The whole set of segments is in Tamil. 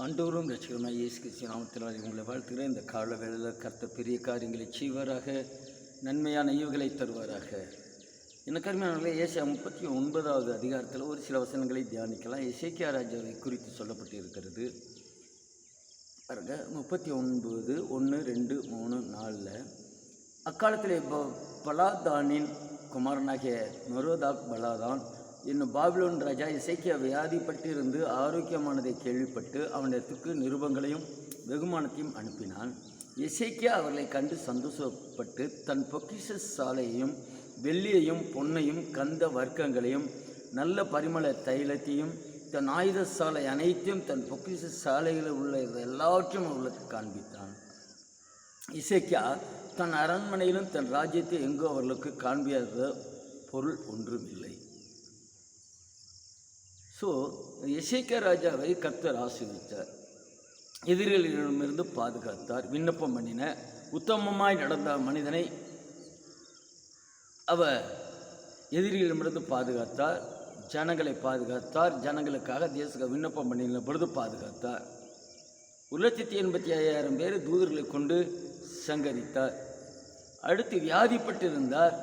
ஆண்டவரும் ரட்சகருமாய் இயேசு கிறிஸ்து நாமத்தினால் உங்களை வாழ்த்துகிறேன். இந்த கால வேளையில் கர்த்தர் பெரிய காரியங்களை செய்வாராக, நன்மையான ஈவுகளை தருவாராக. எனக்கு அருமையானவர்களே, ஏசாயா 39வது அதிகாரத்தில் ஒரு சில வசனங்களை தியானிக்கலாம். எசேக்கியா ராஜாவை குறித்து சொல்லப்பட்டு இருக்கிறது பாருங்க. 39 1 2 3 4 அக்காலத்திலே பலாதானின் குமாரனாகிய மெரோதாக் பலாதான் என்னும் பாபிலோன் ராஜா எசேக்கியா வியாதிப்பட்டிருந்து ஆரோக்கியமானதை கேள்விப்பட்டு அவனிடத்துக்கு நிருபங்களையும் வெகுமானத்தையும் அனுப்பினான். எசேக்கியா அவர்களை கண்டு சந்தோஷப்பட்டு தன் பொக்கிஷ சாலையையும் வெள்ளியையும் பொன்னையும் கந்த வர்க்கங்களையும் நல்ல பரிமள தைலத்தையும் தன் ஆயுத சாலை அனைத்தையும் தன் பொக்கிஷ சாலைகளில் உள்ள எல்லாவற்றையும் அவர்களுக்கு காண்பித்தான். எசேக்கியா தன் அரண்மனையிலும் தன் ராஜ்யத்தை எங்கோ அவர்களுக்கு காண்பியாத பொருள் ஒன்றும் இல்லை. ஸோ எசேக்கியா ராஜாவை கர்த்தர் ஆசீர்வதித்தார், எதிரிகளிடமிருந்து பாதுகாத்தார். விண்ணப்பம் பண்ணின உத்தமமாய் நடந்த மனிதனை அவர் எதிரிகளிடமிருந்து பாதுகாத்தார், ஜனங்களை பாதுகாத்தார். ஜனங்களுக்காக தேசத்துக்கு விண்ணப்பம் பண்ணின பொழுது பாதுகாத்தார். 1,85,000 பேர் தூதர்களை கொண்டு சங்கரித்தார். அடுத்து வியாதிப்பட்டிருந்தார்.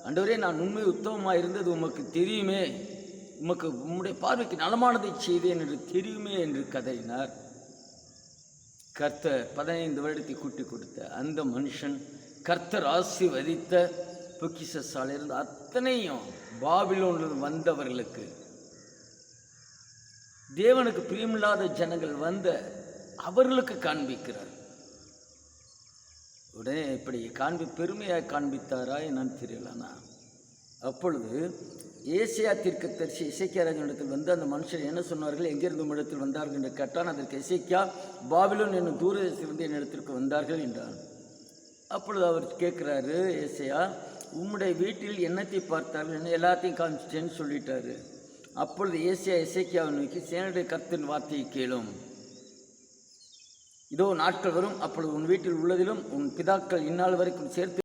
ஆண்டவரே, நான் உண்மை உத்தமமாக இருந்தது உமக்கு தெரியுமே, உமக்கு உம்முடைய பார்வைக்கு நலமானதை செய்தேன் என்று தெரியுமே என்று கதறினார். கர்த்தர் 15 வருடத்தை கூட்டி கொடுத்த அந்த மனுஷன் கர்த்தர் ஆசீர்வதித்த பொக்கிஷ சாலையிலிருந்து அத்தனையும் பாபிலோனில் வந்தவர்களுக்கு, தேவனுக்கு பிரியமில்லாத ஜனங்கள் வந்த அவர்களுக்கு காண்பிக்கிறார். உடனே இப்படி பெருமையாக காண்பித்தாரா என்னன்னு தெரியலனா, அப்பொழுது ஏசியா தீர்க்கதரிசி எசேக்கியா ராஜனிடத்தில் வந்து அந்த மனுஷர் என்ன சொன்னார்கள், எங்கிருந்து உம்மிடத்தில் வந்தார்கள் என்று கேட்டான். அதற்கு எசேக்கியா, பாபிலோன் என்னும் தூரதேசத்திலிருந்து என்னிடத்திற்கு வந்தார்கள் என்றான். அப்பொழுது அவர் கேட்குறாரு, ஏசியா, உம்முடைய வீட்டில் என்னத்தை பார்த்தார்கள், என்ன எல்லாத்தையும் காமிச்சிட்டேன்னு சொல்லிட்டாரு. அப்பொழுது ஏசியா எசேக்கியாவை நோக்கி, சேனையுடைய கர்த்தரின் வார்த்தையை கேளும். இதோ நாட்கள் வரும், அப்பொழுது உன் வீட்டில் உள்ளதிலும் உன் பிதாக்கள் இந்நாள் வரைக்கும் சேர்த்து